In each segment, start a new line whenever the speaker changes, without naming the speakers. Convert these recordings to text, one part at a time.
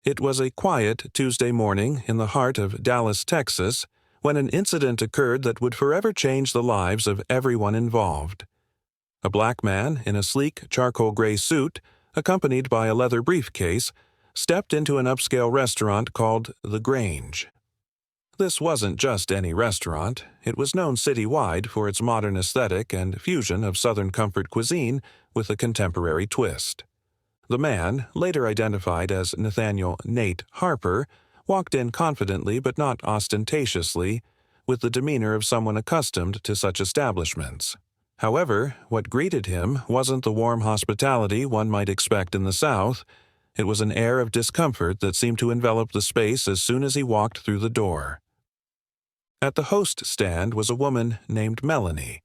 It was a quiet Tuesday morning in the heart of Dallas, Texas, when an incident occurred that would forever change the lives of everyone involved. A black man in a sleek charcoal gray suit, accompanied by a leather briefcase, stepped into an upscale restaurant called The Grange. This wasn't just any restaurant. It was known citywide for its modern aesthetic and fusion of Southern comfort cuisine with a contemporary twist. The man, later identified as Nathaniel Nate Harper, walked in confidently but not ostentatiously, with the demeanor of someone accustomed to such establishments. However, what greeted him wasn't the warm hospitality one might expect in the South. It was an air of discomfort that seemed to envelop the space as soon as he walked through the door. At the host stand was a woman named Melanie,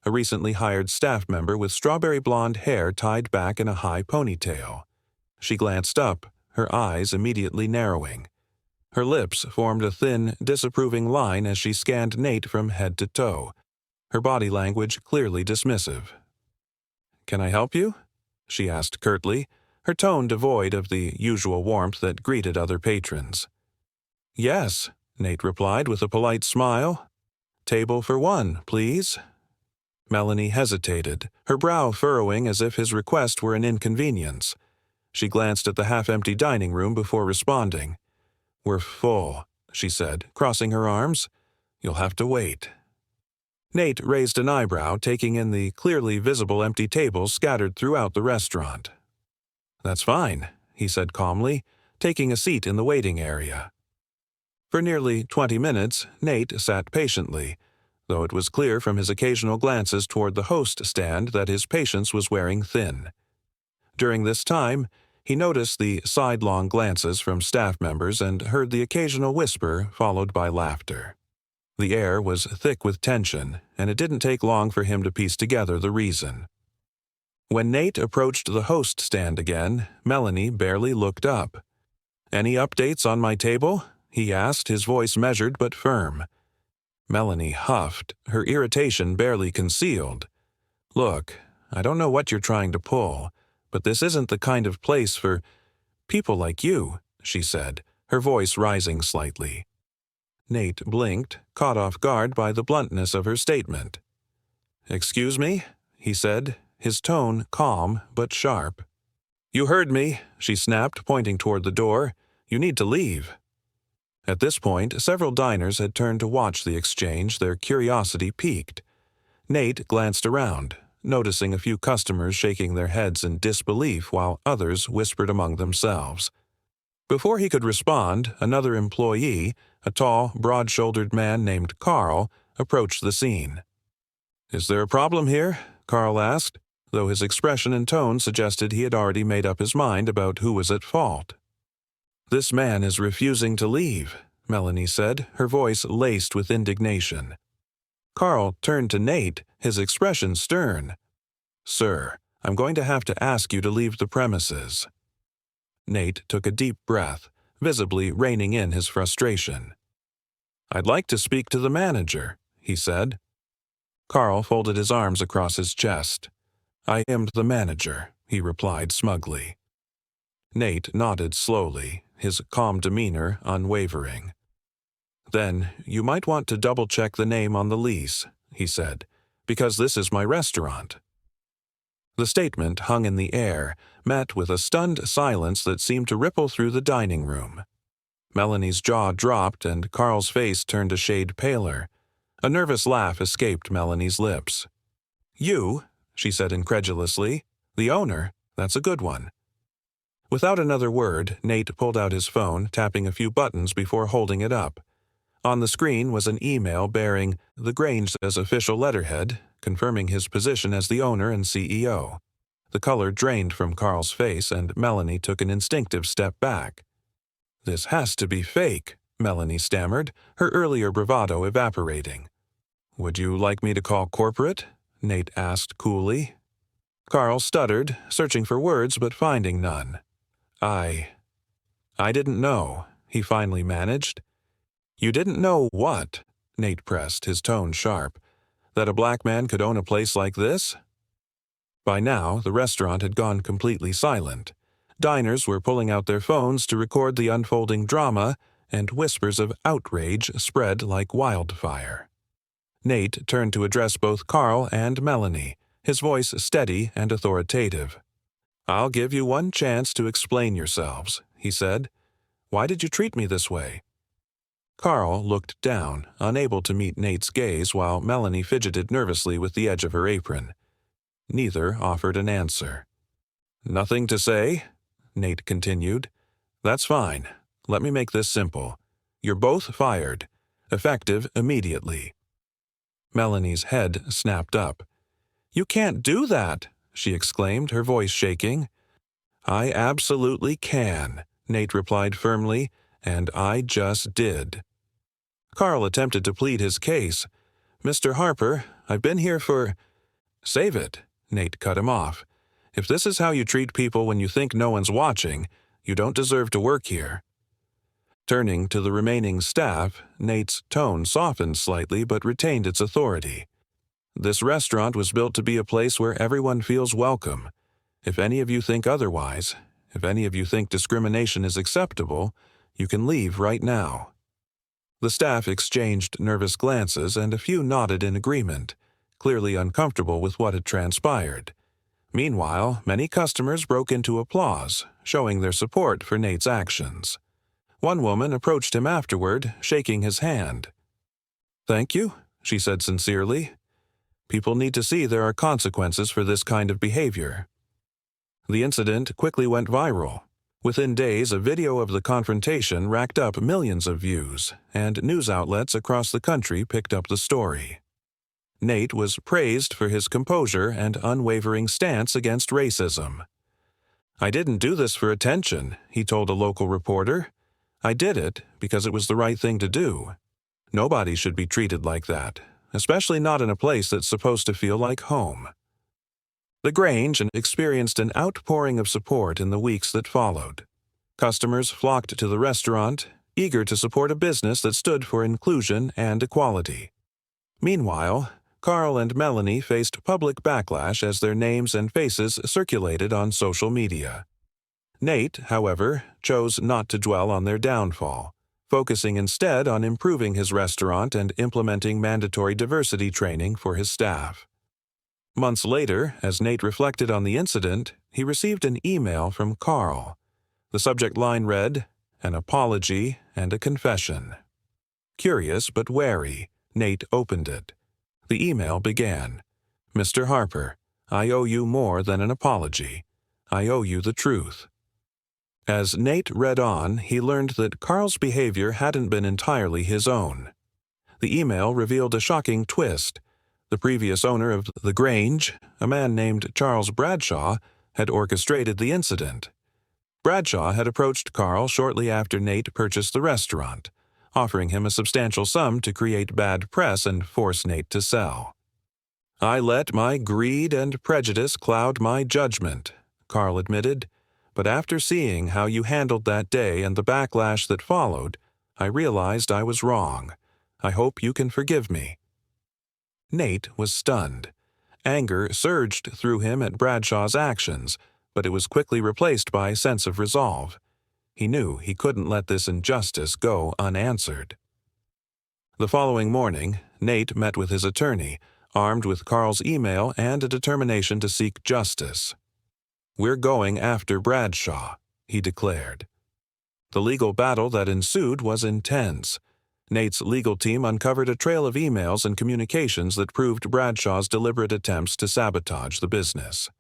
a recently hired staff member with strawberry blonde hair tied back in a high ponytail. She glanced up, her eyes immediately narrowing. Her lips formed a thin, disapproving line as she scanned Nate from head to toe, her body language clearly dismissive. "Can I help you?" she asked curtly, her tone devoid of the usual warmth that greeted other patrons. "Yes," Nate replied with a polite smile. "Table for one, please." Melanie hesitated, her brow furrowing as if his request were an inconvenience. She glanced at the half-empty dining room before responding. "We're full," she said, crossing her arms. "You'll have to wait." Nate raised an eyebrow, taking in the clearly visible empty tables scattered throughout the restaurant. "That's fine," he said calmly, taking a seat in the waiting area. For nearly 20 minutes, Nate sat patiently, though it was clear from his occasional glances toward the host stand that his patience was wearing thin. During this time, he noticed the sidelong glances from staff members and heard the occasional whisper followed by laughter. The air was thick with tension, and it didn't take long for him to piece together the reason. When Nate approached the host stand again, Melanie barely looked up. "Any updates on my table?" he asked, his voice measured but firm. Melanie huffed, her irritation barely concealed. "Look, I don't know what you're trying to pull, but this isn't the kind of place for people like you," she said, her voice rising slightly. Nate blinked, caught off guard by the bluntness of her statement. "Excuse me?" he said, his tone calm but sharp. "You heard me," she snapped, pointing toward the door. "You need to leave." At this point, several diners had turned to watch the exchange, their curiosity piqued. Nate glanced around, noticing a few customers shaking their heads in disbelief while others whispered among themselves. Before he could respond, another employee, a tall, broad-shouldered man named Carl, approached the scene. "Is there a problem here?" Carl asked, though his expression and tone suggested he had already made up his mind about who was at fault. "This man is refusing to leave," Melanie said, her voice laced with indignation. Carl turned to Nate, his expression stern. "Sir, I'm going to have to ask you to leave the premises." Nate took a deep breath, visibly reining in his frustration. "I'd like to speak to the manager," he said. Carl folded his arms across his chest. "I am the manager," he replied smugly. Nate nodded slowly, his calm demeanor unwavering. "Then you might want to double-check the name on the lease," he said, "because this is my restaurant." The statement hung in the air, met with a stunned silence that seemed to ripple through the dining room. Melanie's jaw dropped and Carl's face turned a shade paler. A nervous laugh escaped Melanie's lips. "You?" she said incredulously. "The owner? That's a good one." Without another word, Nate pulled out his phone, tapping a few buttons before holding it up. On the screen was an email bearing The Grange's official letterhead, confirming his position as the owner and CEO. The color drained from Carl's face, and Melanie took an instinctive step back. "This has to be fake," Melanie stammered, her earlier bravado evaporating. "Would you like me to call corporate?" Nate asked coolly. Carl stuttered, searching for words but finding none. I didn't know," he finally managed. "You didn't know what?" Nate pressed, his tone sharp. "That a black man could own a place like this?" By now, the restaurant had gone completely silent. Diners were pulling out their phones to record the unfolding drama, and whispers of outrage spread like wildfire. Nate turned to address both Carl and Melanie, his voice steady and authoritative. "I'll give you one chance to explain yourselves," he said. "Why did you treat me this way?" Carl looked down, unable to meet Nate's gaze, while Melanie fidgeted nervously with the edge of her apron. Neither offered an answer. "Nothing to say?" Nate continued. "That's fine. Let me make this simple. You're both fired, effective immediately." Melanie's head snapped up. "You can't do that!" she exclaimed, her voice shaking. "I absolutely can," Nate replied firmly, "and I just did." Carl attempted to plead his case. "Mr. Harper, I've been here for—" "Save it," Nate cut him off. "If this is how you treat people when you think no one's watching, you don't deserve to work here." Turning to the remaining staff, Nate's tone softened slightly but retained its authority. "This restaurant was built to be a place where everyone feels welcome. If any of you think otherwise, if any of you think discrimination is acceptable, you can leave right now." The staff exchanged nervous glances, and a few nodded in agreement, clearly uncomfortable with what had transpired. Meanwhile, many customers broke into applause, showing their support for Nate's actions. One woman approached him afterward, shaking his hand. "Thank you," she said sincerely. "People need to see there are consequences for this kind of behavior." The incident quickly went viral. Within days, a video of the confrontation racked up millions of views, and news outlets across the country picked up the story. Nate was praised for his composure and unwavering stance against racism. "I didn't do this for attention," he told a local reporter. "I did it because it was the right thing to do. Nobody should be treated like that, especially not in a place that's supposed to feel like home." The Grange experienced an outpouring of support in the weeks that followed. Customers flocked to the restaurant, eager to support a business that stood for inclusion and equality. Meanwhile, Carl and Melanie faced public backlash as their names and faces circulated on social media. Nate, however, chose not to dwell on their downfall, focusing instead on improving his restaurant and implementing mandatory diversity training for his staff. Months later, as Nate reflected on the incident, he received an email from Carl. The subject line read, "An apology and a confession." Curious but wary, Nate opened it. The email began, "Mr. Harper, I owe you more than an apology. I owe you the truth." As Nate read on, he learned that Carl's behavior hadn't been entirely his own. The email revealed a shocking twist. The previous owner of the Grange, a man named Charles Bradshaw, had orchestrated the incident. Bradshaw had approached Carl shortly after Nate purchased the restaurant, offering him a substantial sum to create bad press and force Nate to sell. "I let my greed and prejudice cloud my judgment," Carl admitted, "but after seeing how you handled that day and the backlash that followed, I realized I was wrong. I hope you can forgive me." Nate was stunned. Anger surged through him at Bradshaw's actions, but it was quickly replaced by a sense of resolve. He knew he couldn't let this injustice go unanswered. The following morning, Nate met with his attorney, armed with Carl's email and a determination to seek justice. "We're going after Bradshaw," he declared. The legal battle that ensued was intense. Nate's legal team uncovered a trail of emails and communications that proved Bradshaw's deliberate attempts to sabotage the business.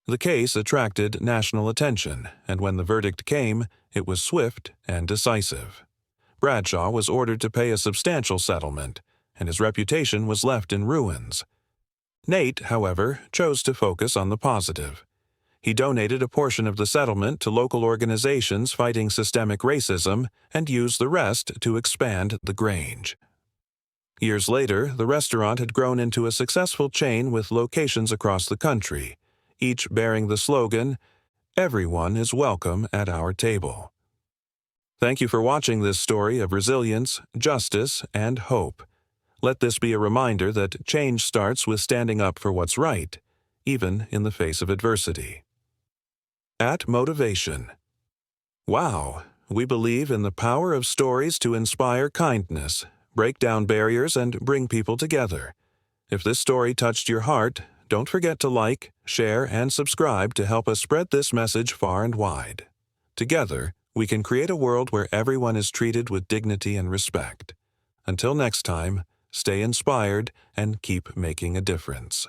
The case attracted national attention, and when the verdict came, it was swift and decisive. Bradshaw was ordered to pay a substantial settlement, and his reputation was left in ruins. Nate, however, chose to focus on the positive. He donated a portion of the settlement to local organizations fighting systemic racism and used the rest to expand the Grange. Years later, the restaurant had grown into a successful chain with locations across the country, each bearing the slogan, "Everyone is welcome at our table." Thank you for watching this story of resilience, justice, and hope. Let this be a reminder that change starts with standing up for what's right, even in the face of adversity. At Motivation. Wow, we believe in the power of stories to inspire kindness, break down barriers, and bring people together. If this story touched your heart, don't forget to like, share, and subscribe to help us spread this message far and wide. Together, we can create a world where everyone is treated with dignity and respect. Until next time, stay inspired and keep making a difference.